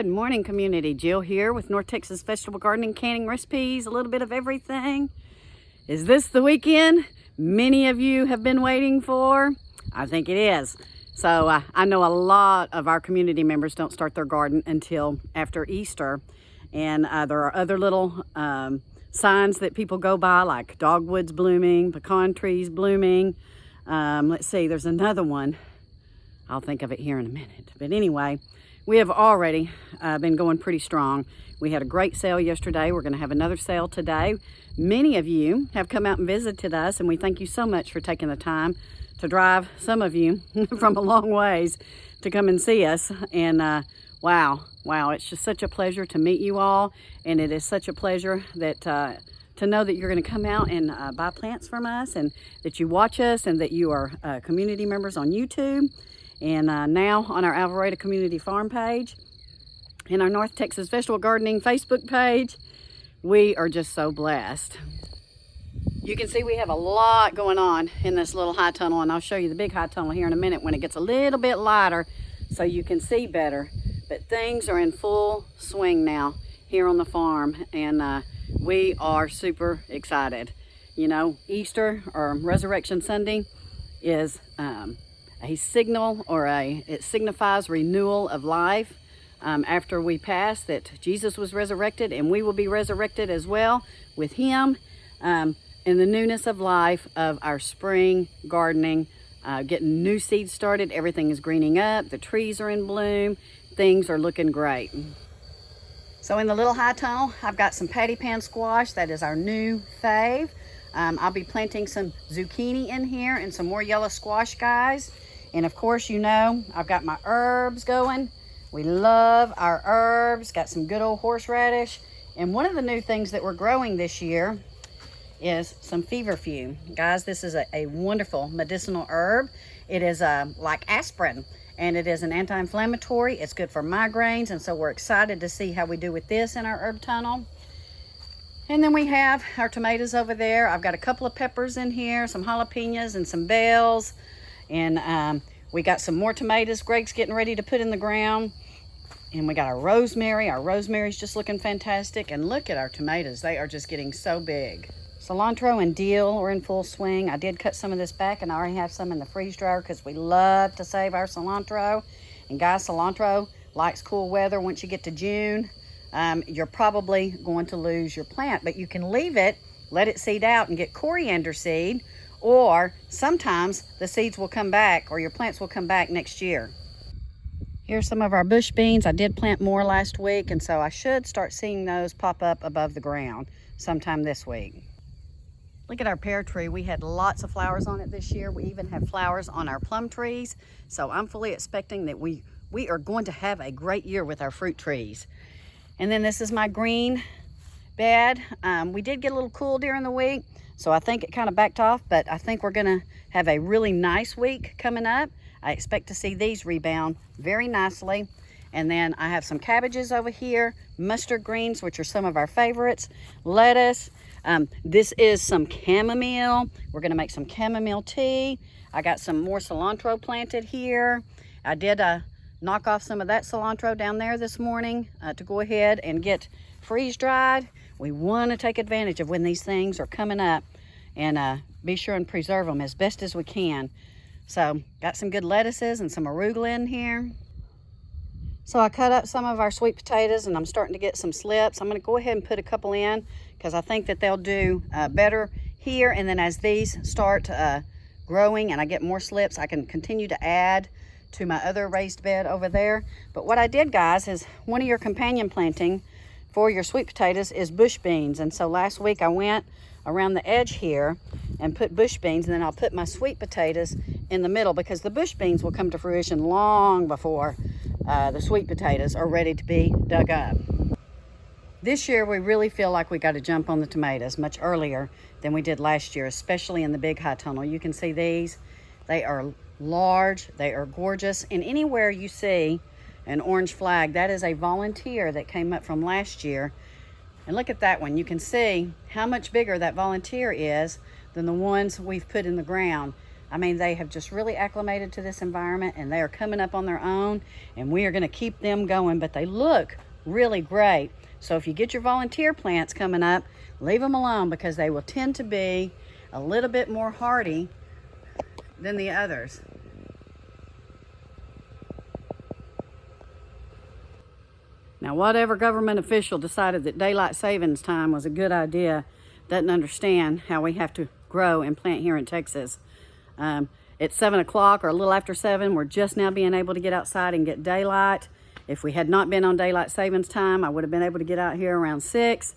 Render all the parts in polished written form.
Good morning, community. Jill here with North Texas Vegetable Gardening, canning recipes, a little bit of everything. Is this the weekend many of you have been waiting for? I think it is. So I know a lot of our community members don't start their garden until after Easter. And there are other little signs that people go by, like dogwoods blooming, pecan trees blooming. Let's see, there's another one. I'll think of it here in a minute. But anyway, we have already been going pretty strong. We had a great sale yesterday. We're going to have another sale today. Many of you have come out and visited us, and we thank you so much for taking the time to drive, some of you, from a long ways to come and see us. And wow, it's just such a pleasure to meet you all. And it is such a pleasure that to know that you're going to come out and buy plants from us, and that you watch us, and that you are community members on YouTube. And now on our Alvarado Community Farm page and our North Texas Vegetable Gardening Facebook page, we are just so blessed. You can see we have a lot going on in this little high tunnel, and I'll show you the big high tunnel here in a minute when it gets a little bit lighter so you can see better. But things are in full swing now here on the farm, and we are super excited. You know, Easter or Resurrection Sunday is a signal, or it signifies renewal of life after we pass, that Jesus was resurrected and we will be resurrected as well with him, in the newness of life of our spring gardening, getting new seeds started. Everything is greening up, the trees are in bloom, things are looking great. So in the little high tunnel, I've got some patty pan squash. That is our new fave. I'll be planting some zucchini in here and some more yellow squash, guys. And of course, you know, I've got my herbs going. We love our herbs. Got some good old horseradish. And one of the new things that we're growing this year is some feverfew. Guys, this is a wonderful medicinal herb. It is like aspirin, and it is an anti-inflammatory. It's good for migraines, and so we're excited to see how we do with this in our herb tunnel. And then we have our tomatoes over there. I've got a couple of peppers in here, some jalapenos and some bells. And we got some more tomatoes Greg's getting ready to put in the ground. And we got our rosemary. Our rosemary's just looking fantastic. And look at our tomatoes. They are just getting so big. Cilantro and dill are in full swing. I did cut some of this back, and I already have some in the freeze dryer because we love to save our cilantro. And guys, cilantro likes cool weather. Once you get to June, you're probably going to lose your plant. But you can leave it, let it seed out, and get coriander seed. Or sometimes the seeds will come back, or your plants will come back next year. Here's some of our bush beans. I did plant more last week, and so I should start seeing those pop up above the ground sometime this week. Look at our pear tree. We had lots of flowers on it this year. We even have flowers on our plum trees. So I'm fully expecting that we are going to have a great year with our fruit trees. And then this is my green bed. We did get a little cool during the week, so I think it kind of backed off, but I think we're gonna have a really nice week coming up. I expect to see these rebound very nicely. And then I have some cabbages over here, mustard greens, which are some of our favorites, lettuce. This is some chamomile. We're gonna make some chamomile tea. I got some more cilantro planted here. I did knock off some of that cilantro down there this morning to go ahead and get freeze dried. We want to take advantage of when these things are coming up, and be sure and preserve them as best as we can. So got some good lettuces and some arugula in here. So I cut up some of our sweet potatoes, and I'm starting to get some slips. I'm going to go ahead and put a couple in because I think that they'll do better here. And then as these start growing and I get more slips, I can continue to add to my other raised bed over there. But what I did, guys, is one of your companion planting for your sweet potatoes is bush beans. And so last week I went around the edge here and put bush beans, and then I'll put my sweet potatoes in the middle, because the bush beans will come to fruition long before the sweet potatoes are ready to be dug up. This year we really feel like we got to jump on the tomatoes much earlier than we did last year, especially in the big high tunnel. You can see these. They are large, they are gorgeous, and anywhere you see an orange flag, that is a volunteer that came up from last year. And look at that one. You can see how much bigger that volunteer is than the ones we've put in the ground. I mean, they have just really acclimated to this environment, and they are coming up on their own, and we are going to keep them going, but they look really great. So if you get your volunteer plants coming up, leave them alone, because they will tend to be a little bit more hardy than the others. Now, whatever government official decided that daylight savings time was a good idea doesn't understand how we have to grow and plant here in Texas. It's 7 o'clock or a little after 7. We're just now being able to get outside and get daylight. If we had not been on daylight savings time, I would have been able to get out here around 6.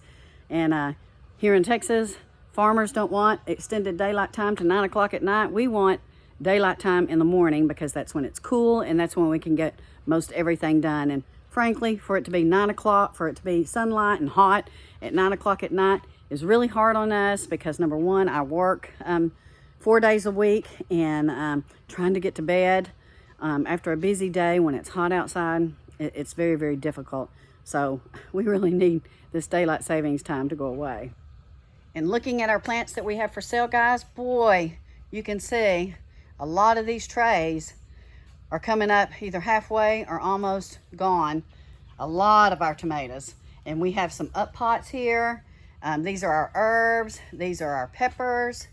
And here in Texas, farmers don't want extended daylight time to 9 o'clock at night. We want daylight time in the morning, because that's when it's cool and that's when we can get most everything done. And frankly, for it to be 9 o'clock, for it to be sunlight and hot at 9 o'clock at night is really hard on us, because number one, I work 4 days a week, and trying to get to bed after a busy day when it's hot outside, it's very, very difficult. So we really need this daylight savings time to go away. And looking at our plants that we have for sale, guys, boy, you can see a lot of these trays are coming up either halfway or almost gone. A lot of our tomatoes. And we have some up pots here. These are our herbs. These are our peppers.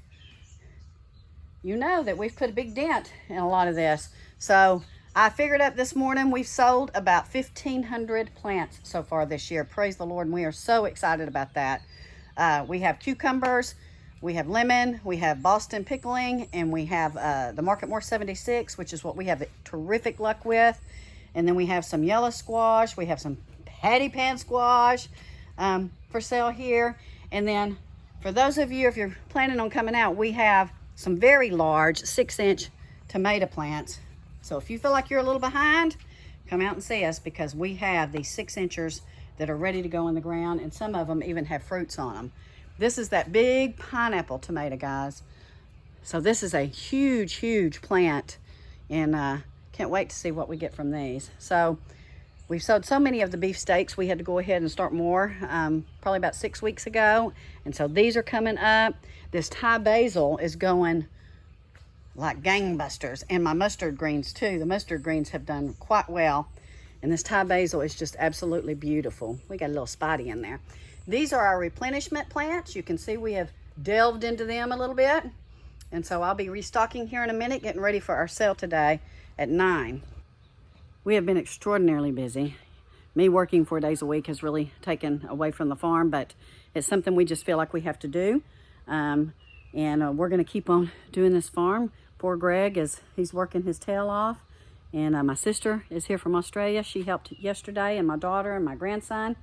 You know that we've put a big dent in a lot of this. So I figured up this morning we've sold about 1,500 plants so far this year. Praise the Lord, and we are so excited about that. We have cucumbers, we have lemon, we have Boston pickling, and we have the Marketmore 76, which is what we have terrific luck with. And then we have some yellow squash, we have some patty pan squash for sale here. And then for those of you, if you're planning on coming out, we have some very large 6-inch tomato plants. So if you feel like you're a little behind, come out and see us, because we have these 6-inchers that are ready to go in the ground, and some of them even have fruits on them. This is that big pineapple tomato, guys. So this is a huge, huge plant, and can't wait to see what we get from these. So we've sold so many of the beefsteaks, we had to go ahead and start more probably about 6 weeks ago. And so these are coming up. This Thai basil is going like gangbusters, and my mustard greens too. The mustard greens have done quite well, and this Thai basil is just absolutely beautiful. We got a little spotty in there. These are our replenishment plants. You can see we have delved into them a little bit, and so I'll be restocking here in a minute, getting ready for our sale today at 9. We have been extraordinarily busy. Me working 4 days a week has really taken away from the farm, but it's something we just feel like we have to do. And we're going to keep on doing this farm. Poor Greg, he's working his tail off. And my sister is here from Australia. She helped yesterday, and my daughter and my grandson.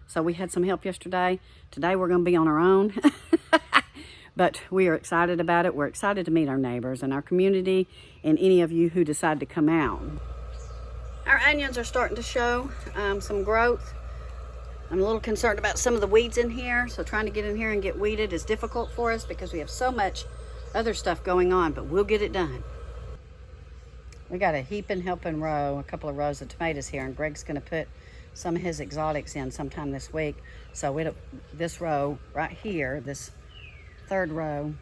So we had some help yesterday. Today we're going to be on our own. But we are excited about it. We're excited to meet our neighbors and our community, and any of you who decide to come out. Our onions are starting to show some growth. I'm a little concerned about some of the weeds in here, so trying to get in here and get weeded is difficult for us because we have so much other stuff going on, but we'll get it done. We got a heaping helping row, a couple of rows of tomatoes here, and Greg's going to put some of his exotics in sometime this week. So this row right here, this third row,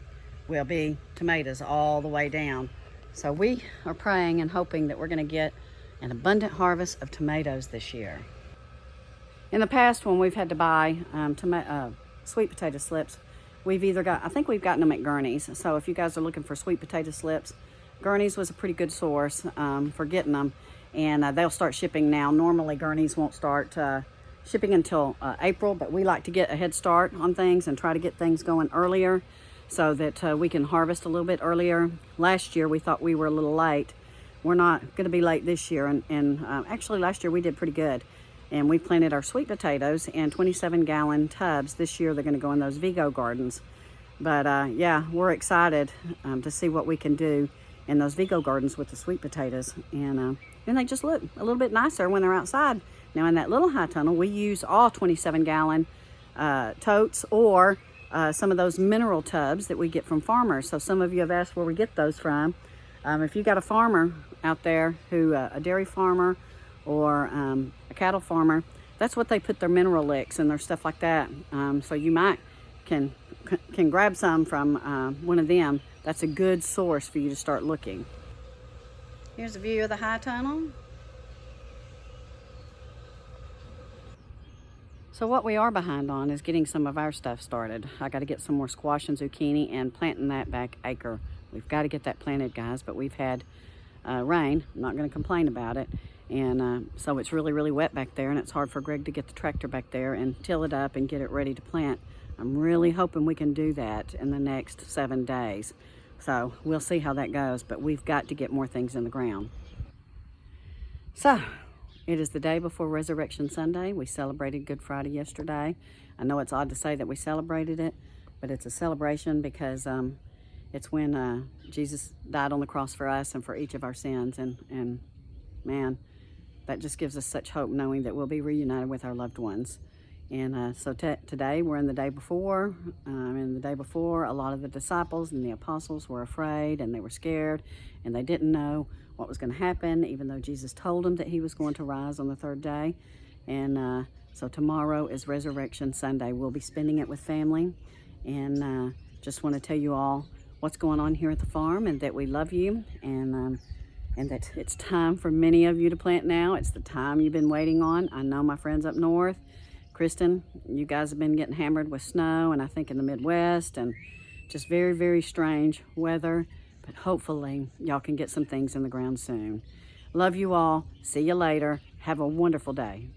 will be tomatoes all the way down. So we are praying and hoping that we're going to get an abundant harvest of tomatoes this year. In the past, when we've had to buy sweet potato slips, I think we've gotten them at Gurney's. So if you guys are looking for sweet potato slips, Gurney's was a pretty good source for getting them, and they'll start shipping now. Normally Gurney's won't start shipping until April, but we like to get a head start on things and try to get things going earlier so that we can harvest a little bit earlier. Last year we thought we were a little late. We're not going to be late this year, and actually last year we did pretty good. And we planted our sweet potatoes in 27-gallon tubs. This year they're going to go in those Vigo gardens. But yeah, we're excited to see what we can do in those Vigo gardens with the sweet potatoes. And they just look a little bit nicer when they're outside. Now in that little high tunnel, we use all 27-gallon totes, or some of those mineral tubs that we get from farmers. So some of you have asked where we get those from. If you got a farmer out there who, a dairy farmer or a cattle farmer, that's what they put their mineral licks and their stuff like that. So you might can grab some from one of them. that's a good source for you to start looking. Here's a view of the high tunnel. So what we are behind on is getting some of our stuff started. I got to get some more squash and zucchini and planting that back acre. We've got to get that planted, guys, but we've had rain. I'm not going to complain about it. And so it's really, really wet back there, and it's hard for Greg to get the tractor back there and till it up and get it ready to plant. I'm really hoping we can do that in the next 7 days. So we'll see how that goes, but we've got to get more things in the ground. So it is the day before Resurrection Sunday. We celebrated Good Friday yesterday. I know it's odd to say that we celebrated it, but it's a celebration because it's when Jesus died on the cross for us and for each of our sins. And man, that just gives us such hope, knowing that we'll be reunited with our loved ones. And so today we're in the day before. And the day before, a lot of the disciples and the apostles were afraid and they were scared and they didn't know what was going to happen, even though Jesus told them that he was going to rise on the third day. And so tomorrow is Resurrection Sunday. We'll be spending it with family. And just want to tell you all what's going on here at the farm, and that we love you, and that it's time for many of you to plant now. It's the time you've been waiting on. I know my friends up north, Kristen, you guys have been getting hammered with snow, and I think in the Midwest, and just very, very strange weather. But hopefully y'all can get some things in the ground soon. Love you all. See you later. Have a wonderful day.